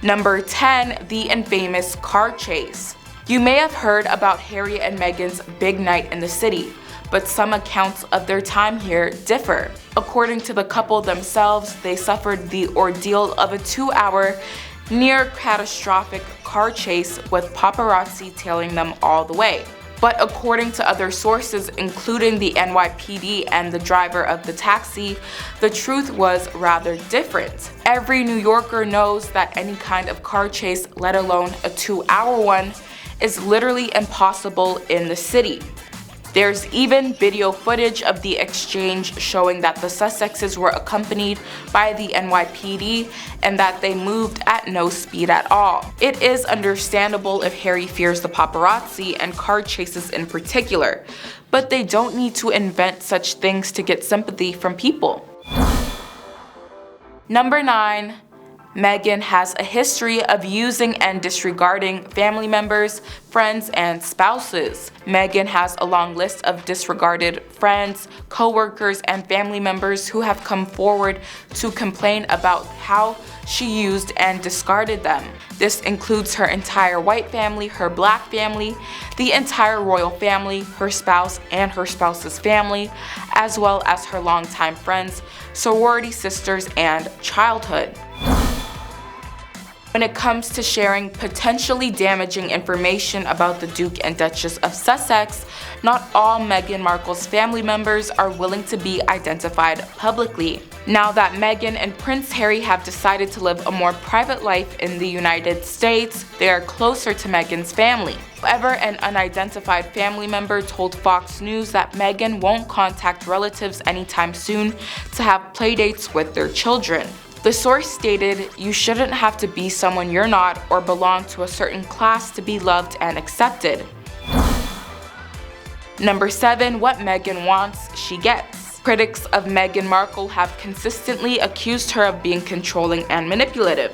Number 10, the infamous car chase. You may have heard about Harry and Meghan's big night in the city, but some accounts of their time here differ. According to the couple themselves, they suffered the ordeal of a 2-hour, near catastrophic car chase with paparazzi tailing them all the way. But according to other sources, including the NYPD and the driver of the taxi, the truth was rather different. Every New Yorker knows that any kind of car chase, let alone a 2-hour one, is literally impossible in the city. There's even video footage of the exchange showing that the Sussexes were accompanied by the NYPD and that they moved at no speed at all. It is understandable if Harry fears the paparazzi and car chases in particular, but they don't need to invent such things to get sympathy from people. Number 9. Meghan has a history of using and disregarding family members, friends, and spouses. Meghan has a long list of disregarded friends, co-workers, and family members who have come forward to complain about how she used and discarded them. This includes her entire white family, her black family, the entire royal family, her spouse and her spouse's family, as well as her longtime friends, sorority sisters, and childhood. When it comes to sharing potentially damaging information about the Duke and Duchess of Sussex, not all Meghan Markle's family members are willing to be identified publicly. Now that Meghan and Prince Harry have decided to live a more private life in the United States, they are closer to Meghan's family. However, an unidentified family member told Fox News that Meghan won't contact relatives anytime soon to have playdates with their children. The source stated, "You shouldn't have to be someone you're not or belong to a certain class to be loved and accepted." Number 7, what Meghan wants, she gets. Critics of Meghan Markle have consistently accused her of being controlling and manipulative.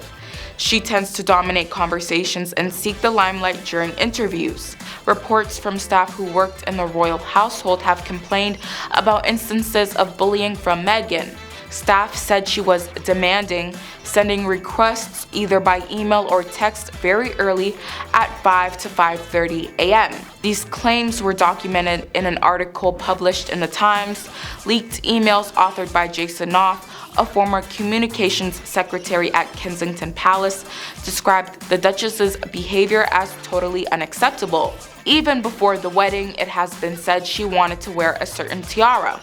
She tends to dominate conversations and seek the limelight during interviews. Reports from staff who worked in the royal household have complained about instances of bullying from Meghan. Staff said she was demanding, sending requests either by email or text very early at 5 to 5:30 a.m. These claims were documented in an article published in The Times. Leaked emails authored by Jason Knopf, a former communications secretary at Kensington Palace, described the Duchess's behavior as totally unacceptable. Even before the wedding, it has been said she wanted to wear a certain tiara.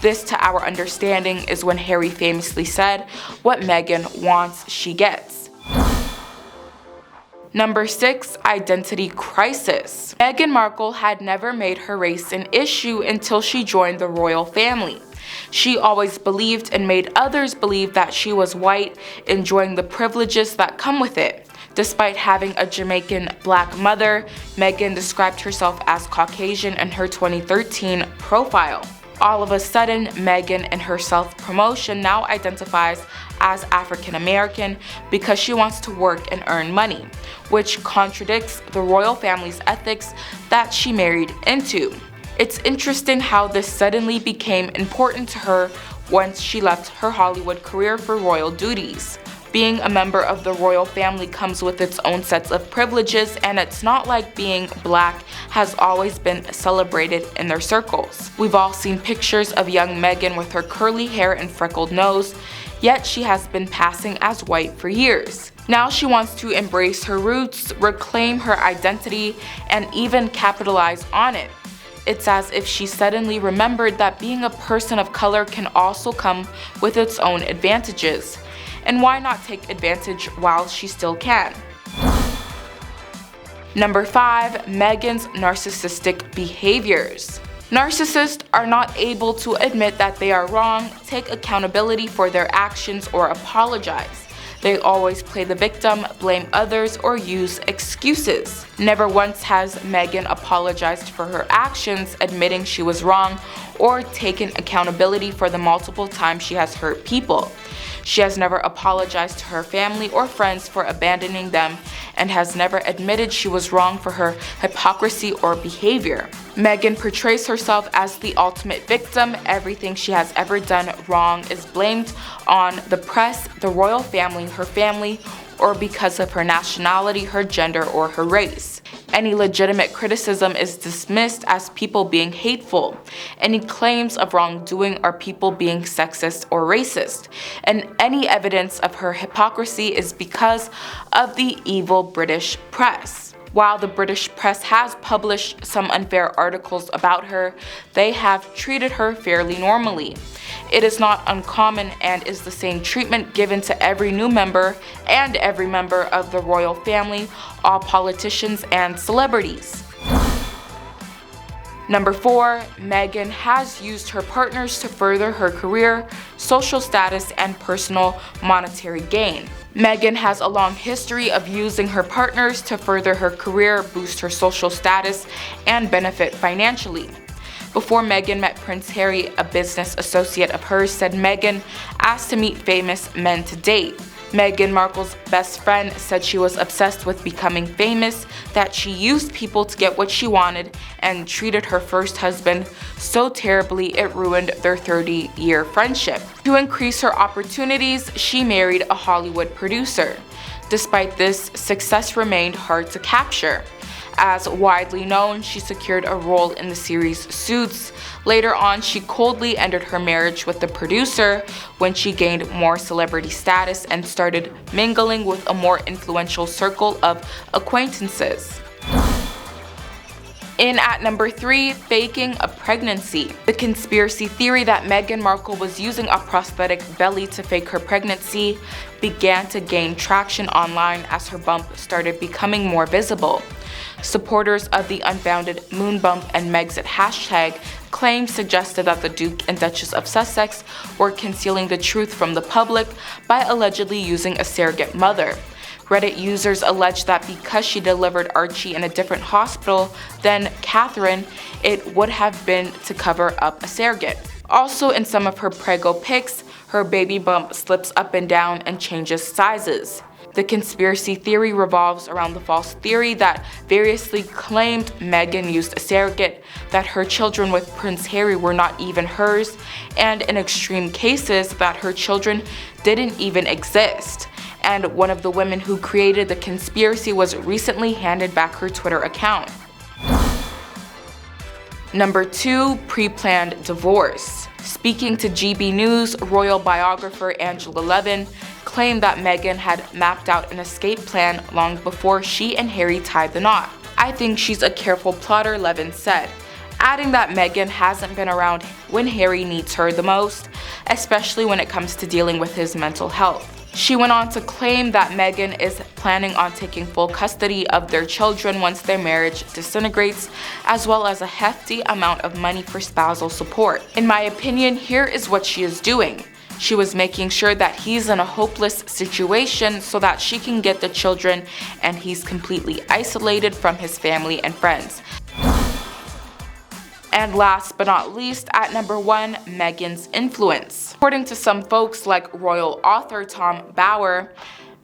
This, to our understanding, is when Harry famously said, "What Meghan wants, she gets." Number 6, identity crisis. Meghan Markle had never made her race an issue until she joined the royal family. She always believed and made others believe that she was white, enjoying the privileges that come with it. Despite having a Jamaican black mother, Meghan described herself as Caucasian in her 2013 profile. All of a sudden, Meghan in her self-promotion now identifies as African American because she wants to work and earn money, which contradicts the royal family's ethics that she married into. It's interesting how this suddenly became important to her once she left her Hollywood career for royal duties. Being a member of the royal family comes with its own sets of privileges, and it's not like being black has always been celebrated in their circles. We've all seen pictures of young Meghan with her curly hair and freckled nose, yet she has been passing as white for years. Now she wants to embrace her roots, reclaim her identity, and even capitalize on it. It's as if she suddenly remembered that being a person of color can also come with its own advantages. And why not take advantage while she still can? Number 5, Meghan's narcissistic behaviors. Narcissists are not able to admit that they are wrong, take accountability for their actions, or apologize. They always play the victim, blame others, or use excuses. Never once has Meghan apologized for her actions, admitting she was wrong, or taken accountability for the multiple times she has hurt people. She has never apologized to her family or friends for abandoning them, and has never admitted she was wrong for her hypocrisy or behavior. Meghan portrays herself as the ultimate victim. Everything she has ever done wrong is blamed on the press, the royal family, her family, or because of her nationality, her gender, or her race. Any legitimate criticism is dismissed as people being hateful. Any claims of wrongdoing are people being sexist or racist. And any evidence of her hypocrisy is because of the evil British press. While the British press has published some unfair articles about her, they have treated her fairly normally. It is not uncommon and is the same treatment given to every new member and every member of the royal family, all politicians and celebrities. Number 4, Meghan has used her partners to further her career, social status, and personal monetary gain. Meghan has a long history of using her partners to further her career, boost her social status, and benefit financially. Before Meghan met Prince Harry, a business associate of hers said Meghan asked to meet famous men to date. Meghan Markle's best friend said she was obsessed with becoming famous, that she used people to get what she wanted, and treated her first husband so terribly it ruined their 30-year friendship. To increase her opportunities, she married a Hollywood producer. Despite this, success remained hard to capture. As widely known, she secured a role in the series Suits. Later on, she coldly ended her marriage with the producer when she gained more celebrity status and started mingling with a more influential circle of acquaintances. In at number 3, faking a pregnancy. The conspiracy theory that Meghan Markle was using a prosthetic belly to fake her pregnancy began to gain traction online as her bump started becoming more visible. Supporters of the unfounded moon bump and Megxit hashtag claims suggested that the Duke and Duchess of Sussex were concealing the truth from the public by allegedly using a surrogate mother. Reddit users alleged that because she delivered Archie in a different hospital than Catherine, it would have been to cover up a surrogate. Also, in some of her prego pics, her baby bump slips up and down and changes sizes. The conspiracy theory revolves around the false theory that variously claimed Meghan used a surrogate, that her children with Prince Harry were not even hers, and in extreme cases that her children didn't even exist. And one of the women who created the conspiracy was recently handed back her Twitter account. Number 2, pre-planned divorce. Speaking to GB News, royal biographer Angela Levin claimed that Meghan had mapped out an escape plan long before she and Harry tied the knot. "I think she's a careful plotter," Levin said, adding that Meghan hasn't been around when Harry needs her the most, especially when it comes to dealing with his mental health. She went on to claim that Meghan is planning on taking full custody of their children once their marriage disintegrates, as well as a hefty amount of money for spousal support. "In my opinion, here is what she is doing. She was making sure that he's in a hopeless situation so that she can get the children and he's completely isolated from his family and friends." And last but not least, at number 1, Meghan's influence. According to some folks like royal author Tom Bower,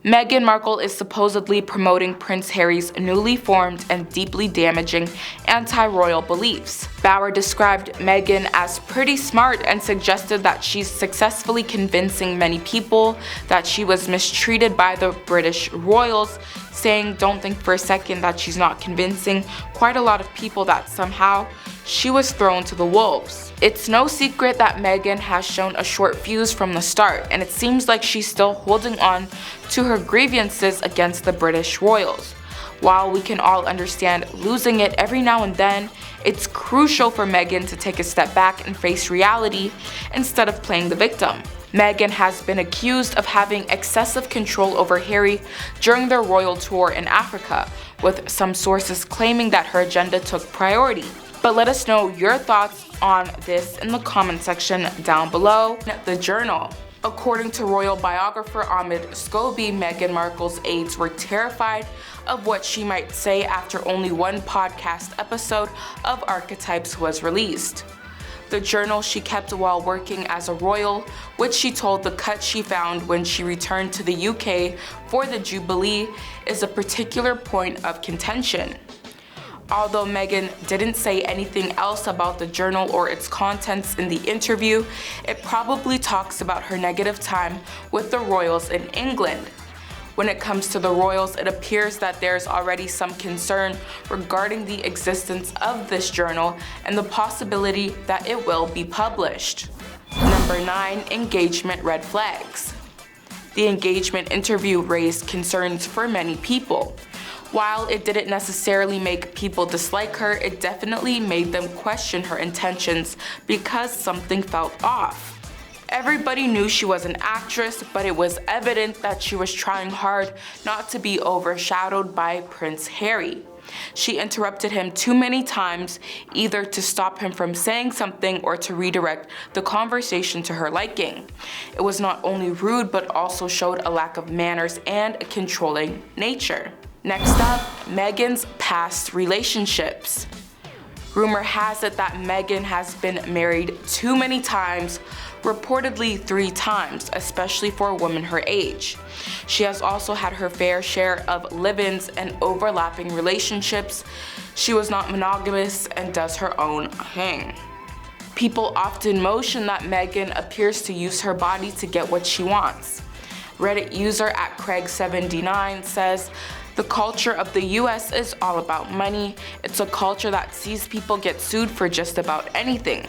Meghan Markle is supposedly promoting Prince Harry's newly formed and deeply damaging anti-royal beliefs. Bower described Meghan as pretty smart and suggested that she's successfully convincing many people that she was mistreated by the British royals, saying don't think for a second that she's not convincing quite a lot of people that somehow she was thrown to the wolves. It's no secret that Meghan has shown a short fuse from the start, and it seems like she's still holding on to her grievances against the British royals. While we can all understand losing it every now and then, it's crucial for Meghan to take a step back and face reality instead of playing the victim. Meghan has been accused of having excessive control over Harry during their royal tour in Africa, with some sources claiming that her agenda took priority. But let us know your thoughts on this in the comment section down below. The Journal. According to royal biographer Ahmed Scobie, Meghan Markle's aides were terrified of what she might say after only one podcast episode of Archetypes was released. The journal she kept while working as a royal, which she told The Cut she found when she returned to the UK for the Jubilee, is a particular point of contention. Although Meghan didn't say anything else about the journal or its contents in the interview, it probably talks about her negative time with the royals in England. When it comes to the royals, it appears that there's already some concern regarding the existence of this journal and the possibility that it will be published. Number 9. Engagement red flags. The engagement interview raised concerns for many people. While it didn't necessarily make people dislike her, it definitely made them question her intentions because something felt off. Everybody knew she was an actress, but it was evident that she was trying hard not to be overshadowed by Prince Harry. She interrupted him too many times, either to stop him from saying something or to redirect the conversation to her liking. It was not only rude, but also showed a lack of manners and a controlling nature. Next up, Meghan's past relationships. Rumor has it that Meghan has been married too many times, reportedly 3 times, especially for a woman her age. She has also had her fair share of live-ins and overlapping relationships. She was not monogamous and does her own thing. People often mention that Meghan appears to use her body to get what she wants. Reddit user @Craig79 says, "The culture of the US is all about money. It's a culture that sees people get sued for just about anything.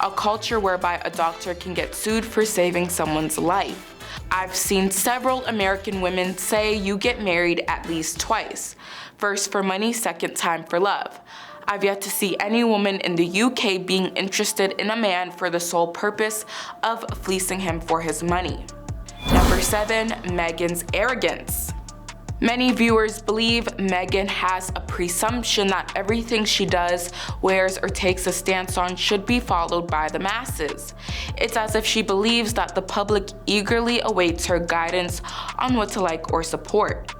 A culture whereby a doctor can get sued for saving someone's life. I've seen several American women say you get married at least twice. First for money, second time for love. I've yet to see any woman in the UK being interested in a man for the sole purpose of fleecing him for his money." Number 7. Meghan's arrogance. Many viewers believe Meghan has a presumption that everything she does, wears, or takes a stance on should be followed by the masses. It's as if she believes that the public eagerly awaits her guidance on what to like or support.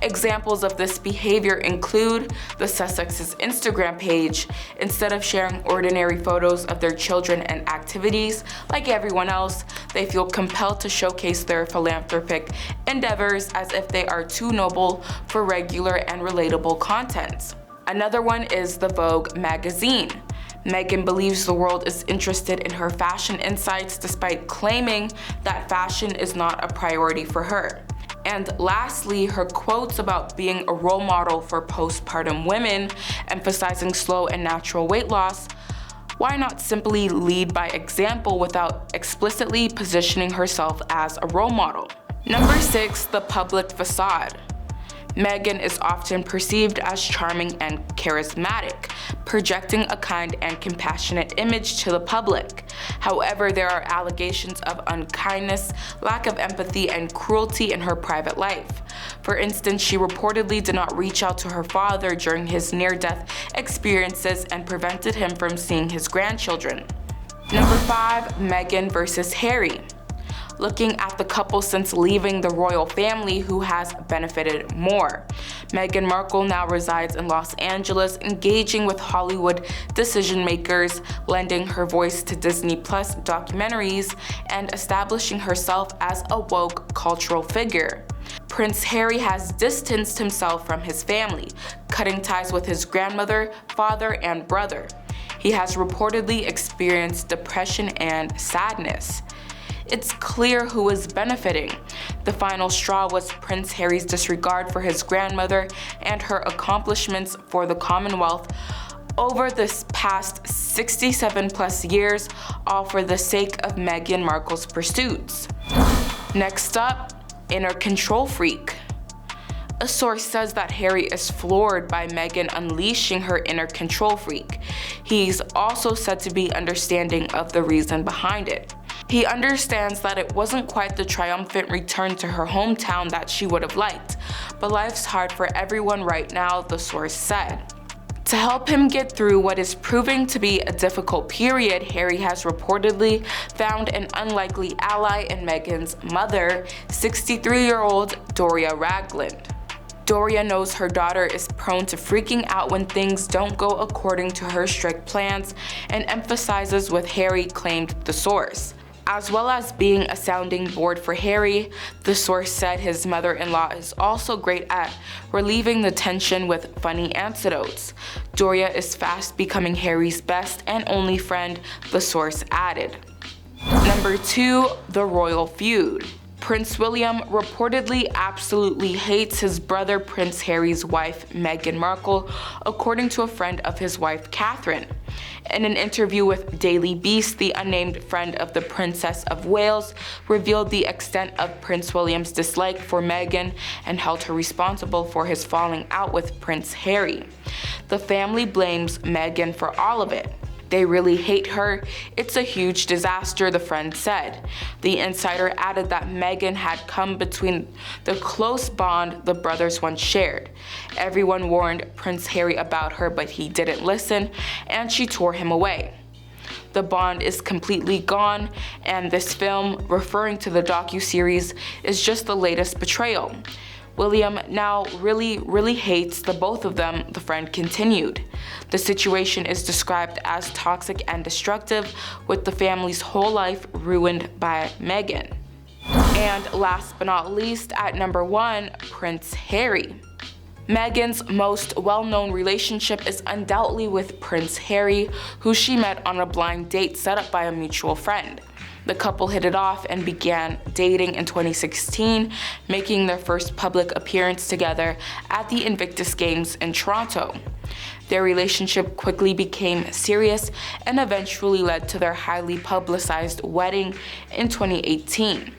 Examples of this behavior include the Sussex's Instagram page. Instead of sharing ordinary photos of their children and activities like everyone else, they feel compelled to showcase their philanthropic endeavors as if they are too noble for regular and relatable content. Another one is the Vogue magazine. Meghan believes the world is interested in her fashion insights despite claiming that fashion is not a priority for her. And lastly, her quotes about being a role model for postpartum women, emphasizing slow and natural weight loss. Why not simply lead by example without explicitly positioning herself as a role model? Number 6. The public facade. Meghan is often perceived as charming and charismatic, projecting a kind and compassionate image to the public. However, there are allegations of unkindness, lack of empathy, and cruelty in her private life. For instance, she reportedly did not reach out to her father during his near-death experiences and prevented him from seeing his grandchildren. Number 5. Meghan versus Harry. Looking at the couple since leaving the royal family, who has benefited more? Meghan Markle now resides in Los Angeles, engaging with Hollywood decision makers, lending her voice to Disney Plus documentaries, and establishing herself as a woke cultural figure. Prince Harry has distanced himself from his family, cutting ties with his grandmother, father, and brother. He has reportedly experienced depression and sadness. It's clear who is benefiting. The final straw was Prince Harry's disregard for his grandmother and her accomplishments for the Commonwealth over this past 67 plus years, all for the sake of Meghan Markle's pursuits. Next up, inner control freak. A source says that Harry is floored by Meghan unleashing her inner control freak. He's also said to be understanding of the reason behind it. He understands that it wasn't quite the triumphant return to her hometown that she would have liked, but life's hard for everyone right now, the source said. To help him get through what is proving to be a difficult period, Harry has reportedly found an unlikely ally in Meghan's mother, 63-year-old Doria Ragland. Doria knows her daughter is prone to freaking out when things don't go according to her strict plans and emphasizes with Harry, claimed the source. As well as being a sounding board for Harry, the source said his mother-in-law is also great at relieving the tension with funny anecdotes. Doria is fast becoming Harry's best and only friend, the source added. Number 2, the royal feud. Prince William reportedly absolutely hates his brother Prince Harry's wife Meghan Markle, according to a friend of his wife Catherine. In an interview with Daily Beast, the unnamed friend of the Princess of Wales revealed the extent of Prince William's dislike for Meghan and held her responsible for his falling out with Prince Harry. The family blames Meghan for all of it. They really hate her. It's a huge disaster, the friend said. The insider added that Meghan had come between the close bond the brothers once shared. Everyone warned Prince Harry about her, but he didn't listen, and she tore him away. The bond is completely gone, and this film, referring to the docuseries, is just the latest betrayal. William now really hates the both of them, the friend continued. The situation is described as toxic and destructive, with the family's whole life ruined by Meghan. And last but not least, at number 1, Prince Harry. Meghan's most well-known relationship is undoubtedly with Prince Harry, who she met on a blind date set up by a mutual friend. The couple hit it off and began dating in 2016, making their first public appearance together at the Invictus Games in Toronto. Their relationship quickly became serious and eventually led to their highly publicized wedding in 2018.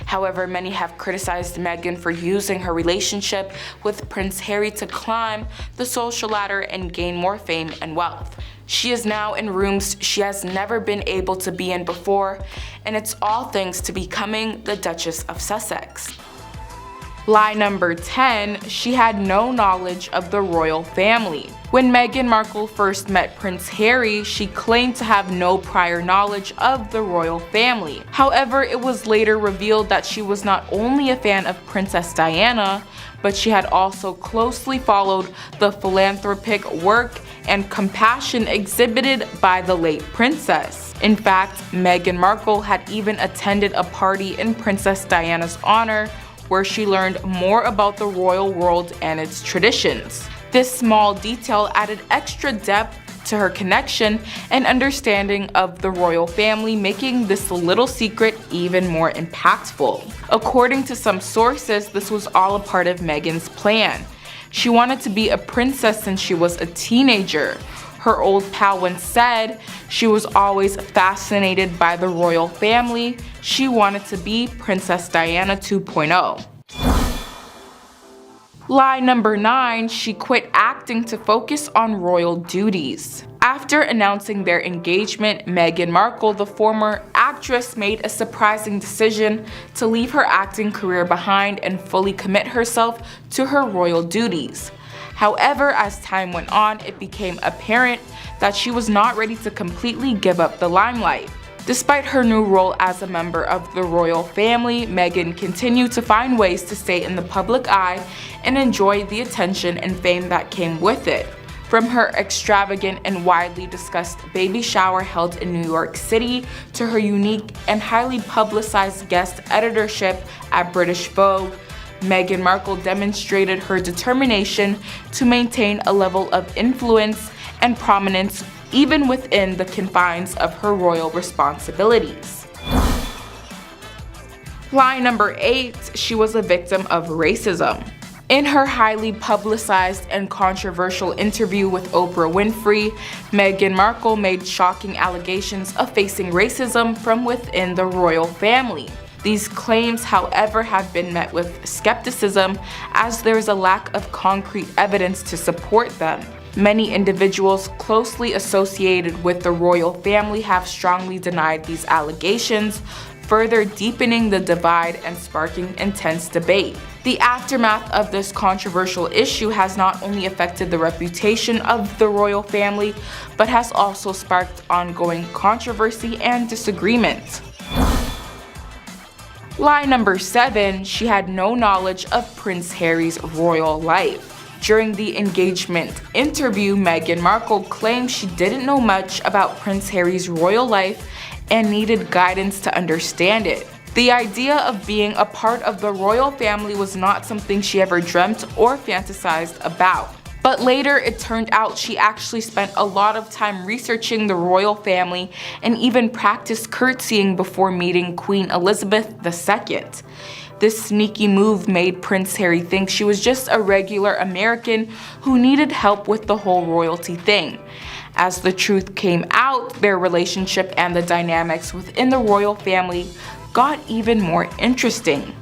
However, many have criticized Meghan for using her relationship with Prince Harry to climb the social ladder and gain more fame and wealth. She is now in rooms she has never been able to be in before, and it's all thanks to becoming the Duchess of Sussex. Lie number 10, she had no knowledge of the royal family. When Meghan Markle first met Prince Harry, she claimed to have no prior knowledge of the royal family. However, it was later revealed that she was not only a fan of Princess Diana, but she had also closely followed the philanthropic work and compassion exhibited by the late princess. In fact, Meghan Markle had even attended a party in Princess Diana's honor where she learned more about the royal world and its traditions. This small detail added extra depth to her connection and understanding of the royal family, making this little secret even more impactful. According to some sources, this was all a part of Meghan's plan. She wanted to be a princess since she was a teenager. Her old pal once said she was always fascinated by the royal family. She wanted to be Princess Diana 2.0. Lie number 9, she quit acting to focus on royal duties. After announcing their engagement, Meghan Markle, the former actress, made a surprising decision to leave her acting career behind and fully commit herself to her royal duties. However, as time went on, it became apparent that she was not ready to completely give up the limelight. Despite her new role as a member of the royal family, Meghan continued to find ways to stay in the public eye and enjoy the attention and fame that came with it. From her extravagant and widely discussed baby shower held in New York City to her unique and highly publicized guest editorship at British Vogue, Meghan Markle demonstrated her determination to maintain a level of influence and prominence even within the confines of her royal responsibilities. Lie number 8, she was a victim of racism. In her highly publicized and controversial interview with Oprah Winfrey, Meghan Markle made shocking allegations of facing racism from within the royal family. These claims, however, have been met with skepticism as there is a lack of concrete evidence to support them. Many individuals closely associated with the royal family have strongly denied these allegations, further deepening the divide and sparking intense debate. The aftermath of this controversial issue has not only affected the reputation of the royal family, but has also sparked ongoing controversy and disagreement. Lie number 7, she had no knowledge of Prince Harry's royal life. During the engagement interview, Meghan Markle claimed she didn't know much about Prince Harry's royal life and needed guidance to understand it. The idea of being a part of the royal family was not something she ever dreamt or fantasized about. But later it turned out she actually spent a lot of time researching the royal family and even practiced curtsying before meeting Queen Elizabeth II. This sneaky move made Prince Harry think she was just a regular American who needed help with the whole royalty thing. As the truth came out, their relationship and the dynamics within the royal family got even more interesting.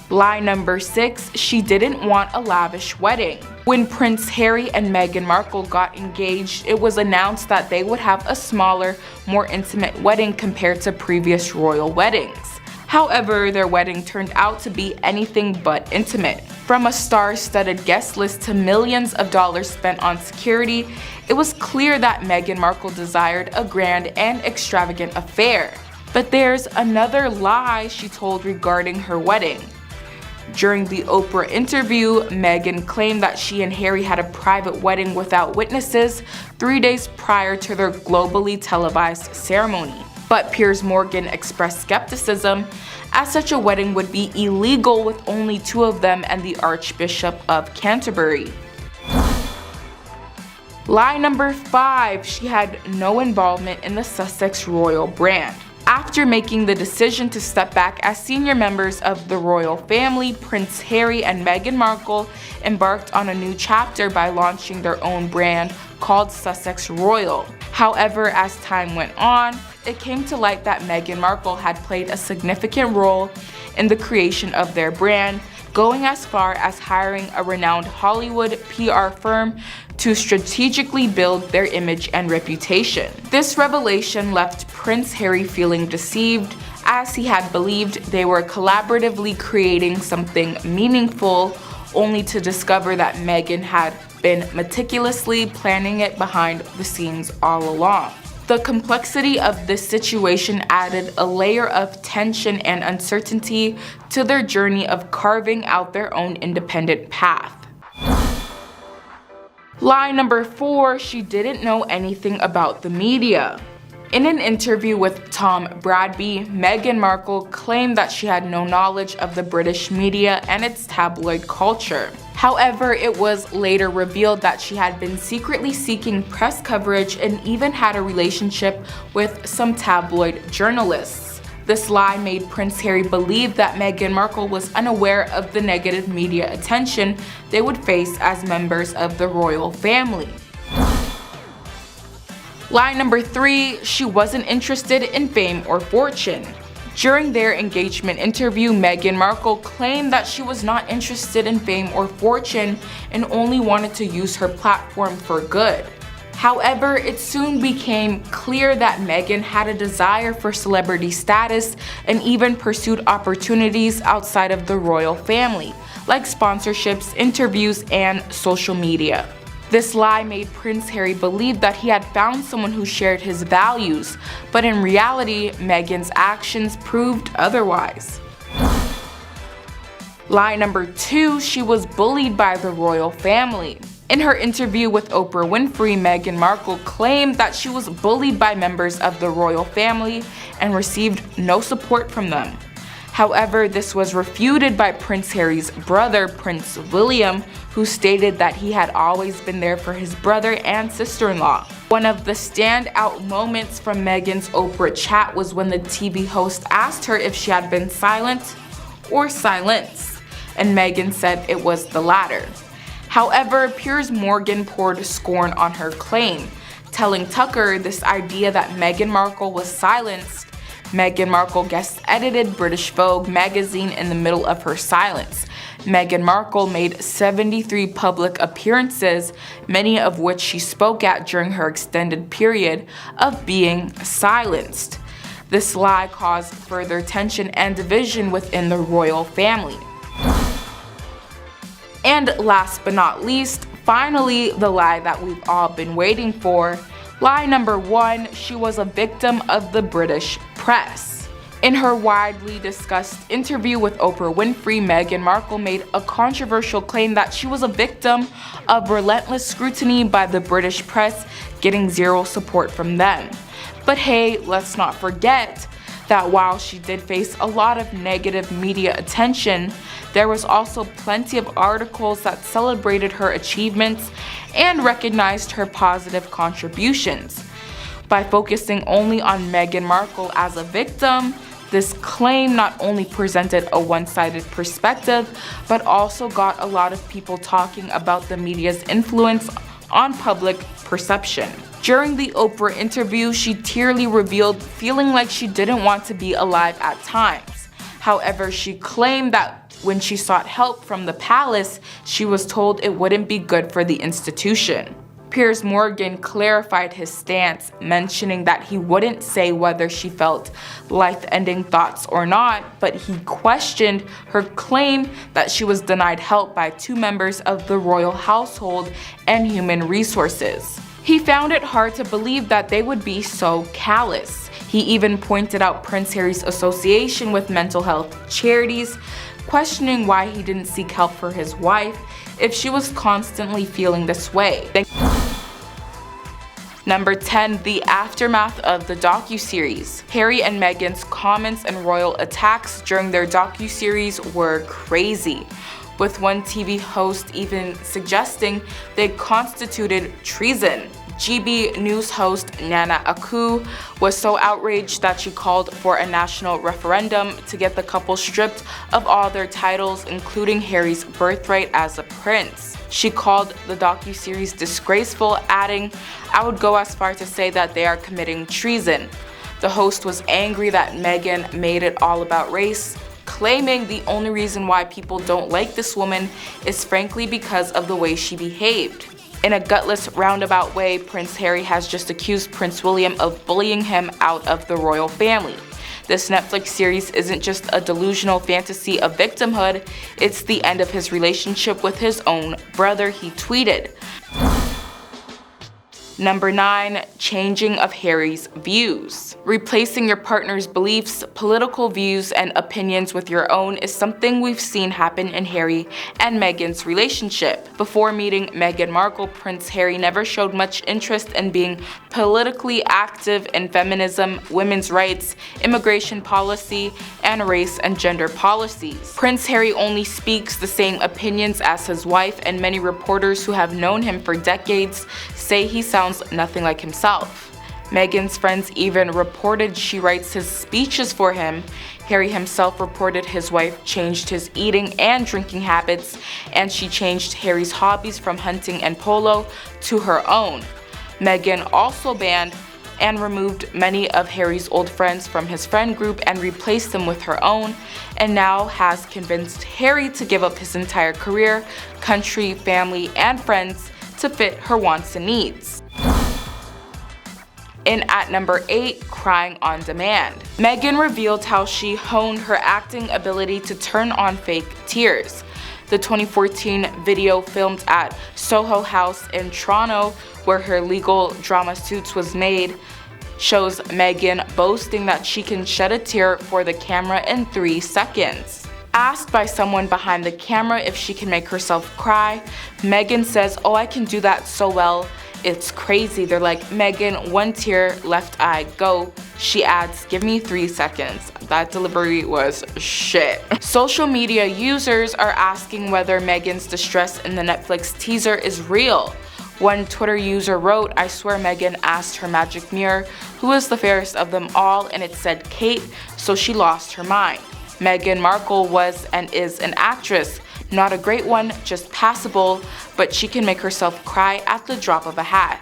Lie number 6, she didn't want a lavish wedding. When Prince Harry and Meghan Markle got engaged, it was announced that they would have a smaller, more intimate wedding compared to previous royal weddings. However, their wedding turned out to be anything but intimate. From a star-studded guest list to millions of dollars spent on security, it was clear that Meghan Markle desired a grand and extravagant affair. But there's another lie she told regarding her wedding. During the Oprah interview, Meghan claimed that she and Harry had a private wedding without witnesses 3 days prior to their globally televised ceremony. But Piers Morgan expressed skepticism, as such a wedding would be illegal with only 2 of them and the Archbishop of Canterbury. Lie number 5, she had no involvement in the Sussex royal brand. After making the decision to step back as senior members of the royal family, Prince Harry and Meghan Markle embarked on a new chapter by launching their own brand called Sussex Royal. However, as time went on, it came to light that Meghan Markle had played a significant role in the creation of their brand, going as far as hiring a renowned Hollywood PR firm to strategically build their image and reputation. This revelation left Prince Harry feeling deceived, as he had believed they were collaboratively creating something meaningful, only to discover that Meghan had been meticulously planning it behind the scenes all along. The complexity of this situation added a layer of tension and uncertainty to their journey of carving out their own independent path. Lie number 4, she didn't know anything about the media. In an interview with Tom Bradby, Meghan Markle claimed that she had no knowledge of the British media and its tabloid culture. However, it was later revealed that she had been secretly seeking press coverage and even had a relationship with some tabloid journalists. This lie made Prince Harry believe that Meghan Markle was unaware of the negative media attention they would face as members of the royal family. Lie number 3, she wasn't interested in fame or fortune. During their engagement interview, Meghan Markle claimed that she was not interested in fame or fortune and only wanted to use her platform for good. However, it soon became clear that Meghan had a desire for celebrity status and even pursued opportunities outside of the royal family, like sponsorships, interviews, and social media. This lie made Prince Harry believe that he had found someone who shared his values, but in reality, Meghan's actions proved otherwise. Lie number 2, she was bullied by the royal family. In her interview with Oprah Winfrey, Meghan Markle claimed that she was bullied by members of the royal family and received no support from them. However, this was refuted by Prince Harry's brother, Prince William, who stated that he had always been there for his brother and sister-in-law. One of the standout moments from Meghan's Oprah chat was when the TV host asked her if she had been silent or silenced, and Meghan said it was the latter. However, Piers Morgan poured scorn on her claim, telling Tucker this idea that Meghan Markle was silenced. Meghan Markle guest-edited British Vogue magazine in the middle of her silence. Meghan Markle made 73 public appearances, many of which she spoke at during her extended period of being silenced. This lie caused further tension and division within the royal family. And last but not least, finally, the lie that we've all been waiting for. Lie number 1, she was a victim of the British press. In her widely discussed interview with Oprah Winfrey, Meghan Markle made a controversial claim that she was a victim of relentless scrutiny by the British press, getting zero support from them. But hey, let's not forget that while she did face a lot of negative media attention, there was also plenty of articles that celebrated her achievements and recognized her positive contributions. By focusing only on Meghan Markle as a victim, this claim not only presented a one-sided perspective, but also got a lot of people talking about the media's influence on public perception. During the Oprah interview, she tearfully revealed feeling like she didn't want to be alive at times. However, she claimed that when she sought help from the palace, she was told it wouldn't be good for the institution. Piers Morgan clarified his stance, mentioning that he wouldn't say whether she felt life-ending thoughts or not, but he questioned her claim that she was denied help by 2 members of the royal household and human resources. He found it hard to believe that they would be so callous. He even pointed out Prince Harry's association with mental health charities, questioning why he didn't seek help for his wife if she was constantly feeling this way. Number 10, the aftermath of the docuseries. Harry and Meghan's comments and royal attacks during their docuseries were crazy, with one TV host even suggesting they constituted treason. GB News host Nana Aku was so outraged that she called for a national referendum to get the couple stripped of all their titles, including Harry's birthright as a prince. She called the docuseries disgraceful, adding, "I would go as far to say that they are committing treason." The host was angry that Meghan made it all about race, claiming the only reason why people don't like this woman is frankly because of the way she behaved. In a gutless, roundabout way, Prince Harry has just accused Prince William of bullying him out of the royal family. This Netflix series isn't just a delusional fantasy of victimhood, it's the end of his relationship with his own brother, he tweeted. Number 9, changing of Harry's views. Replacing your partner's beliefs, political views, and opinions with your own is something we've seen happen in Harry and Meghan's relationship. Before meeting Meghan Markle, Prince Harry never showed much interest in being politically active in feminism, women's rights, immigration policy, and race and gender policies. Prince Harry only speaks the same opinions as his wife, and many reporters who have known him for decades say he sounds nothing like himself. Meghan's friends even reported she writes his speeches for him. Harry himself reported his wife changed his eating and drinking habits, and she changed Harry's hobbies from hunting and polo to her own. Meghan also banned and removed many of Harry's old friends from his friend group and replaced them with her own, and now has convinced Harry to give up his entire career, country, family, and friends to fit her wants and needs. In at number 8, crying on demand. Meghan revealed how she honed her acting ability to turn on fake tears. The 2014 video filmed at Soho House in Toronto, where her legal drama Suits was made, shows Meghan boasting that she can shed a tear for the camera in 3 seconds. Asked by someone behind the camera if she can make herself cry, Meghan says, "Oh, I can do that so well. It's crazy." They're like, "Meghan, 1 tear, left eye, go." She adds, "Give me 3 seconds." That delivery was shit. Social media users are asking whether Meghan's distress in the Netflix teaser is real. One Twitter user wrote, "I swear Meghan asked her magic mirror who is the fairest of them all, and it said Kate, so she lost her mind." Meghan Markle was and is an actress. Not a great one, just passable, but she can make herself cry at the drop of a hat.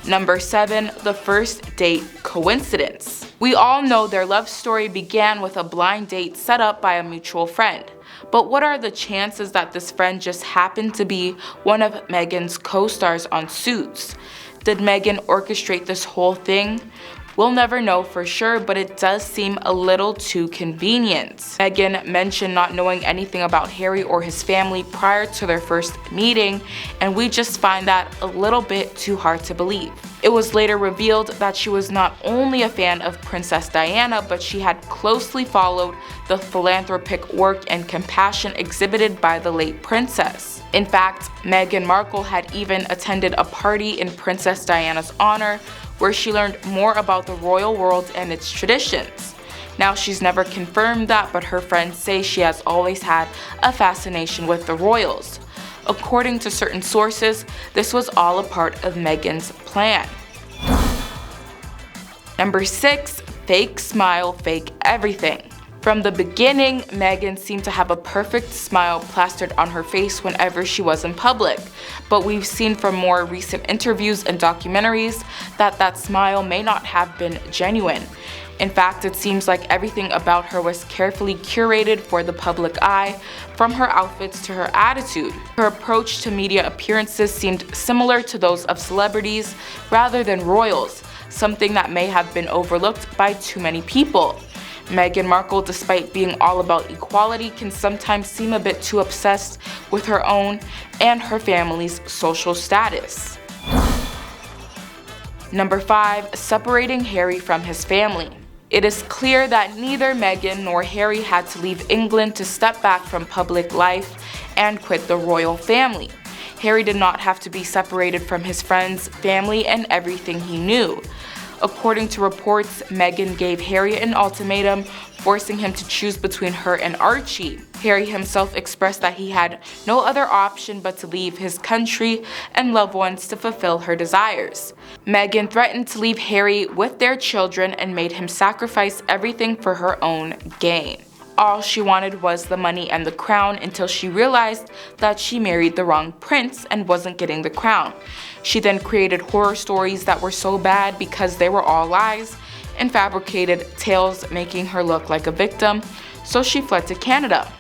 Number 7, the first date coincidence. We all know their love story began with a blind date set up by a mutual friend. But what are the chances that this friend just happened to be one of Meghan's co-stars on Suits? Did Meghan orchestrate this whole thing? We'll never know for sure, but it does seem a little too convenient. Meghan mentioned not knowing anything about Harry or his family prior to their first meeting, and we just find that a little bit too hard to believe. It was later revealed that she was not only a fan of Princess Diana, but she had closely followed the philanthropic work and compassion exhibited by the late princess. In fact, Meghan Markle had even attended a party in Princess Diana's honor, where she learned more about the royal world and its traditions. Now, she's never confirmed that, but her friends say she has always had a fascination with the royals. According to certain sources, this was all a part of Meghan's plan. Number 6, fake smile, fake everything. From the beginning, Meghan seemed to have a perfect smile plastered on her face whenever she was in public, but we've seen from more recent interviews and documentaries that that smile may not have been genuine. In fact, it seems like everything about her was carefully curated for the public eye, from her outfits to her attitude. Her approach to media appearances seemed similar to those of celebrities rather than royals, something that may have been overlooked by too many people. Meghan Markle, despite being all about equality, can sometimes seem a bit too obsessed with her own and her family's social status. Number 5, separating Harry from his family. It is clear that neither Meghan nor Harry had to leave England to step back from public life and quit the royal family. Harry did not have to be separated from his friends, family, and everything he knew. According to reports, Meghan gave Harry an ultimatum, forcing him to choose between her and Archie. Harry himself expressed that he had no other option but to leave his country and loved ones to fulfill her desires. Meghan threatened to leave Harry with their children and made him sacrifice everything for her own gain. All she wanted was the money and the crown until she realized that she married the wrong prince and wasn't getting the crown. She then created horror stories that were so bad because they were all lies and fabricated tales making her look like a victim, so she fled to Canada.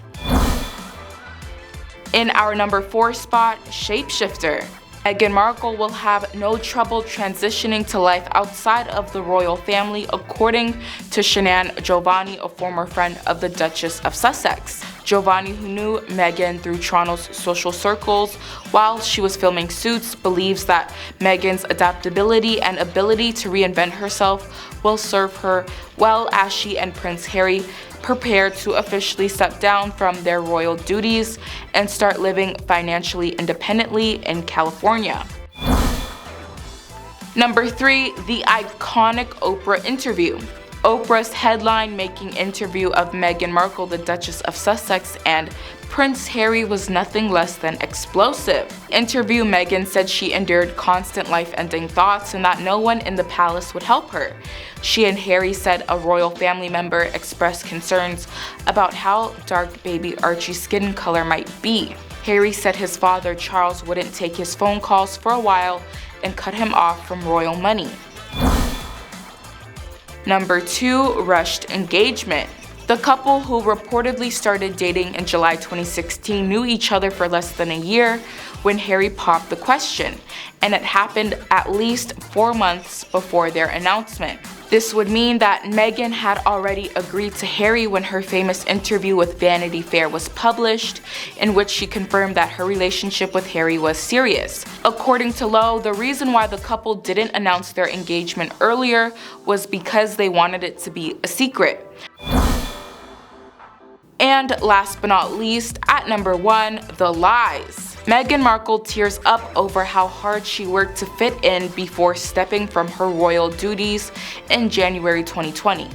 In our number 4 spot, shapeshifter. Meghan Markle will have no trouble transitioning to life outside of the royal family, according to Shanann Giovanni, a former friend of the Duchess of Sussex. Giovanni, who knew Meghan through Toronto's social circles while she was filming Suits, believes that Meghan's adaptability and ability to reinvent herself will serve her well as she and Prince Harry prepare to officially step down from their royal duties and start living financially independently in California. Number 3, the iconic Oprah interview. Oprah's headline-making interview of Meghan Markle, the Duchess of Sussex, and Prince Harry was nothing less than explosive. Interview Meghan said she endured constant life-ending thoughts and that no one in the palace would help her. She and Harry said a royal family member expressed concerns about how dark baby Archie's skin color might be. Harry said his father Charles wouldn't take his phone calls for a while and cut him off from royal money. Number 2, rushed engagement. The couple, who reportedly started dating in July 2016, knew each other for less than a year when Harry popped the question, and it happened at least 4 months before their announcement. This would mean that Meghan had already agreed to Harry when her famous interview with Vanity Fair was published, in which she confirmed that her relationship with Harry was serious. According to Lowe, the reason why the couple didn't announce their engagement earlier was because they wanted it to be a secret. And last but not least, at number 1, the lies. Meghan Markle tears up over how hard she worked to fit in before stepping from her royal duties in January 2020.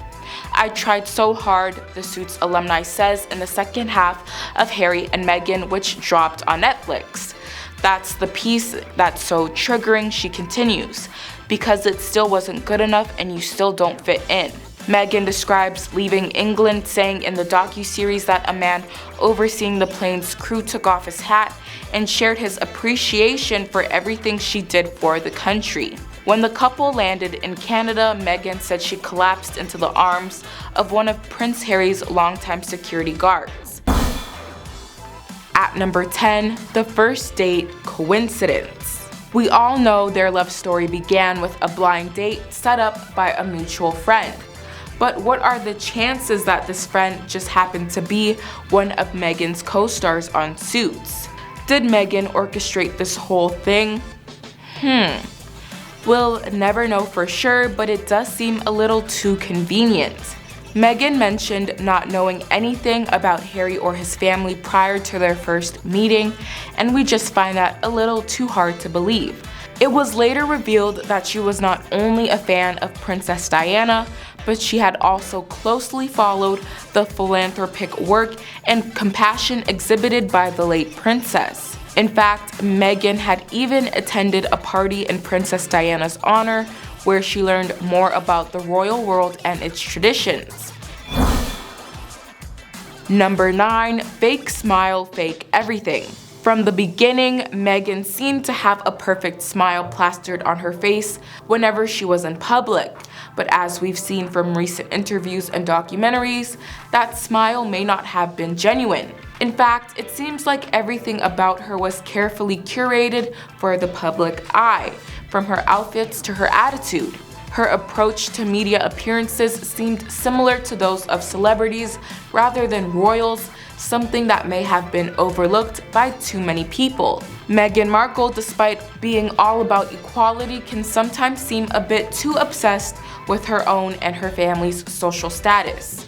"I tried so hard," the Suits alumni says in the second half of Harry and Meghan, which dropped on Netflix. "That's the piece that's so triggering," she continues, "because it still wasn't good enough and you still don't fit in." Meghan describes leaving England, saying in the docuseries that a man overseeing the plane's crew took off his hat and shared his appreciation for everything she did for the country. When the couple landed in Canada, Meghan said she collapsed into the arms of one of Prince Harry's longtime security guards. At number 10, the first date coincidence. We all know their love story began with a blind date set up by a mutual friend. But what are the chances that this friend just happened to be one of Meghan's co-stars on Suits? Did Meghan orchestrate this whole thing? We'll never know for sure, but it does seem a little too convenient. Meghan mentioned not knowing anything about Harry or his family prior to their first meeting, and we just find that a little too hard to believe. It was later revealed that she was not only a fan of Princess Diana, but she had also closely followed the philanthropic work and compassion exhibited by the late princess. In fact, Meghan had even attended a party in Princess Diana's honor where she learned more about the royal world and its traditions. Number 9. Fake smile, fake everything. From the beginning, Meghan seemed to have a perfect smile plastered on her face whenever she was in public. But as we've seen from recent interviews and documentaries, that smile may not have been genuine. In fact, it seems like everything about her was carefully curated for the public eye, from her outfits to her attitude. Her approach to media appearances seemed similar to those of celebrities rather than royals, something that may have been overlooked by too many people. Meghan Markle, despite being all about equality, can sometimes seem a bit too obsessed with her own and her family's social status.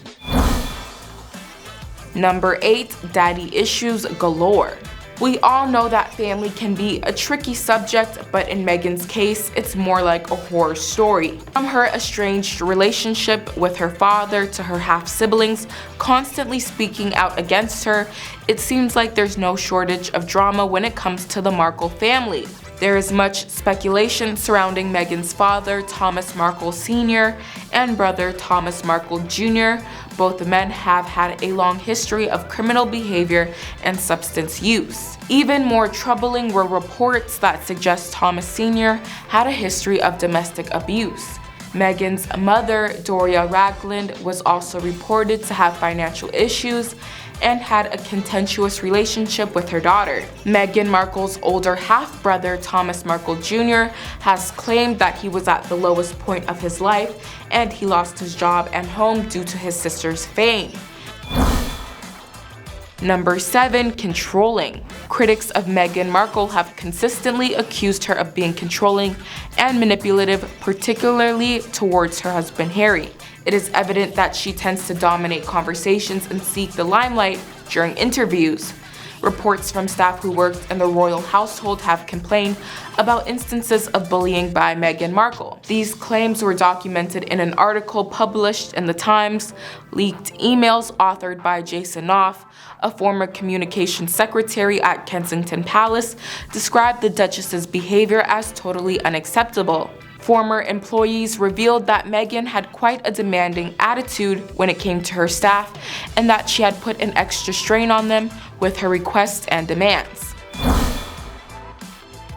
Number 8. Daddy issues galore. We all know that family can be a tricky subject, but in Meghan's case, it's more like a horror story. From her estranged relationship with her father to her half-siblings constantly speaking out against her, it seems like there's no shortage of drama when it comes to the Markle family. There is much speculation surrounding Meghan's father, Thomas Markle Sr., and brother Thomas Markle Jr. Both men have had a long history of criminal behavior and substance use. Even more troubling were reports that suggest Thomas Sr. had a history of domestic abuse. Meghan's mother, Doria Ragland, was also reported to have financial issues and had a contentious relationship with her daughter. Meghan Markle's older half-brother, Thomas Markle Jr., has claimed that he was at the lowest point of his life and he lost his job and home due to his sister's fame. Number 7. Controlling. Critics of Meghan Markle have consistently accused her of being controlling and manipulative, particularly towards her husband Harry. It is evident that she tends to dominate conversations and seek the limelight during interviews. Reports from staff who worked in the royal household have complained about instances of bullying by Meghan Markle. These claims were documented in an article published in The Times. Leaked emails authored by Jason Knopf, a former communications secretary at Kensington Palace, described the Duchess's behavior as totally unacceptable. Former employees revealed that Meghan had quite a demanding attitude when it came to her staff and that she had put an extra strain on them with her requests and demands.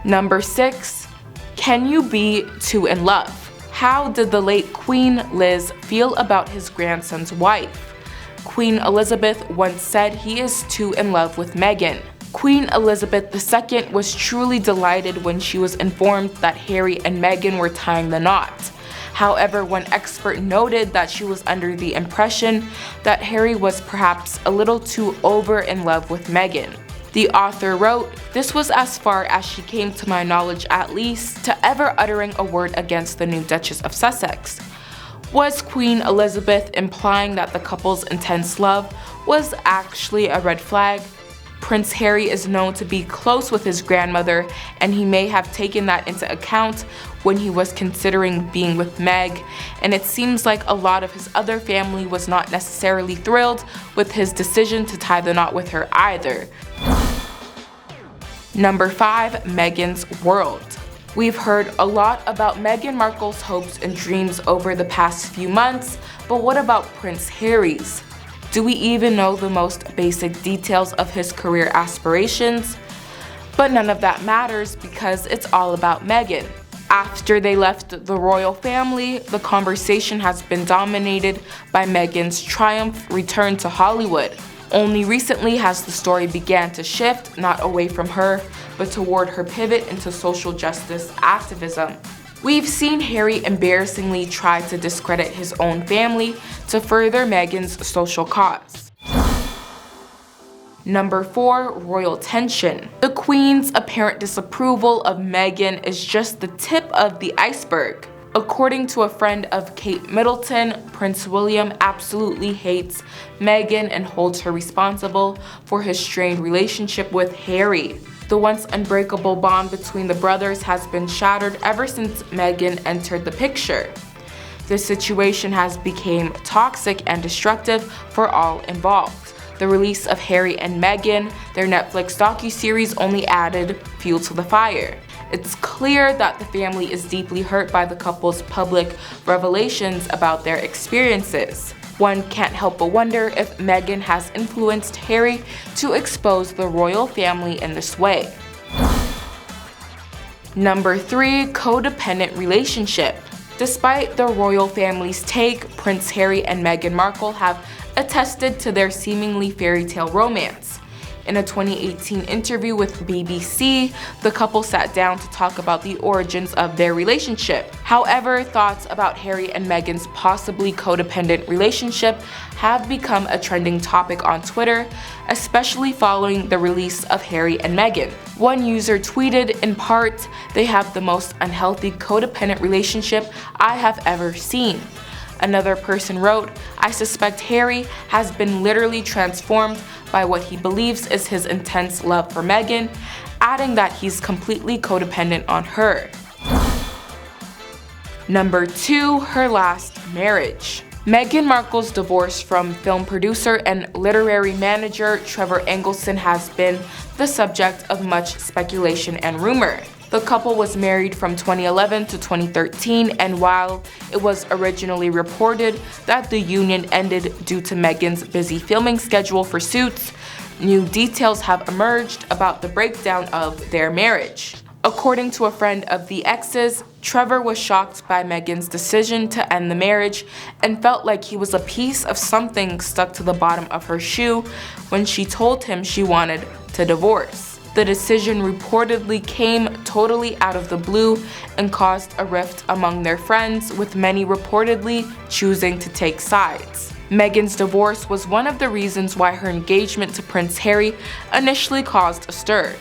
Number 6. Can you be too in love? How did the late Queen Liz feel about his grandson's wife? Queen Elizabeth once said he is too in love with Meghan. Queen Elizabeth II was truly delighted when she was informed that Harry and Meghan were tying the knot. However, one expert noted that she was under the impression that Harry was perhaps a little too over in love with Meghan. The author wrote, "This was as far as she came to my knowledge at least, to ever uttering a word against the new Duchess of Sussex." Was Queen Elizabeth implying that the couple's intense love was actually a red flag? Prince Harry is known to be close with his grandmother, and he may have taken that into account when he was considering being with Meg, and it seems like a lot of his other family was not necessarily thrilled with his decision to tie the knot with her either. Number 5. Meghan's world. We've heard a lot about Meghan Markle's hopes and dreams over the past few months, but what about Prince Harry's? Do we even know the most basic details of his career aspirations? But none of that matters because it's all about Meghan. After they left the royal family, the conversation has been dominated by Meghan's triumphant return to Hollywood. Only recently has the story began to shift, not away from her, but toward her pivot into social justice activism. We've seen Harry embarrassingly try to discredit his own family to further Meghan's social cause. Number 4. Royal tension. The Queen's apparent disapproval of Meghan is just the tip of the iceberg. According to a friend of Kate Middleton, Prince William absolutely hates Meghan and holds her responsible for his strained relationship with Harry. The once unbreakable bond between the brothers has been shattered ever since Meghan entered the picture. This situation has become toxic and destructive for all involved. The release of Harry and Meghan, their Netflix docuseries, only added fuel to the fire. It's clear that the family is deeply hurt by the couple's public revelations about their experiences. One can't help but wonder if Meghan has influenced Harry to expose the royal family in this way. Number 3. Codependent relationship. Despite the royal family's take, Prince Harry and Meghan Markle have attested to their seemingly fairy tale romance. In a 2018 interview with BBC, the couple sat down to talk about the origins of their relationship. However, thoughts about Harry and Meghan's possibly codependent relationship have become a trending topic on Twitter, especially following the release of Harry and Meghan. One user tweeted, in part, "They have the most unhealthy codependent relationship I have ever seen." Another person wrote, "I suspect Harry has been literally transformed by what he believes is his intense love for Meghan," adding that he's completely codependent on her. Number 2. Her last marriage. Meghan Markle's divorce from film producer and literary manager Trevor Engelson has been the subject of much speculation and rumor. The couple was married from 2011 to 2013, and while it was originally reported that the union ended due to Meghan's busy filming schedule for Suits, new details have emerged about the breakdown of their marriage. According to a friend of the exes, Trevor was shocked by Meghan's decision to end the marriage and felt like he was a piece of something stuck to the bottom of her shoe when she told him she wanted to divorce. The decision reportedly came totally out of the blue and caused a rift among their friends, with many reportedly choosing to take sides. Meghan's divorce was one of the reasons why her engagement to Prince Harry initially caused a stir.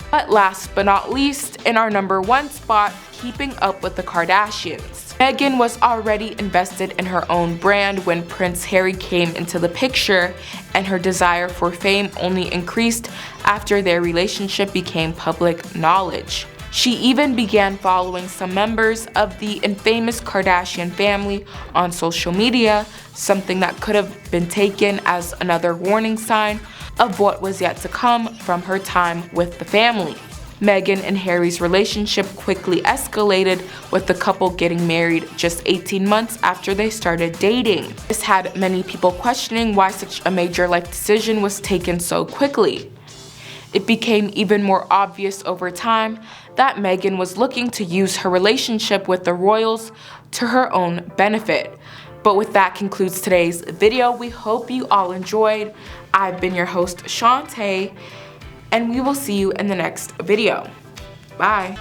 But last but not least, in our number 1 spot, keeping up with the Kardashians. Meghan was already invested in her own brand when Prince Harry came into the picture, and her desire for fame only increased after their relationship became public knowledge. She even began following some members of the infamous Kardashian family on social media, something that could have been taken as another warning sign of what was yet to come from her time with the family. Meghan and Harry's relationship quickly escalated, with the couple getting married just 18 months after they started dating. This had many people questioning why such a major life decision was taken so quickly. It became even more obvious over time that Meghan was looking to use her relationship with the royals to her own benefit. But with that concludes today's video. We hope you all enjoyed. I've been your host, Shantae, and we will see you in the next video. Bye.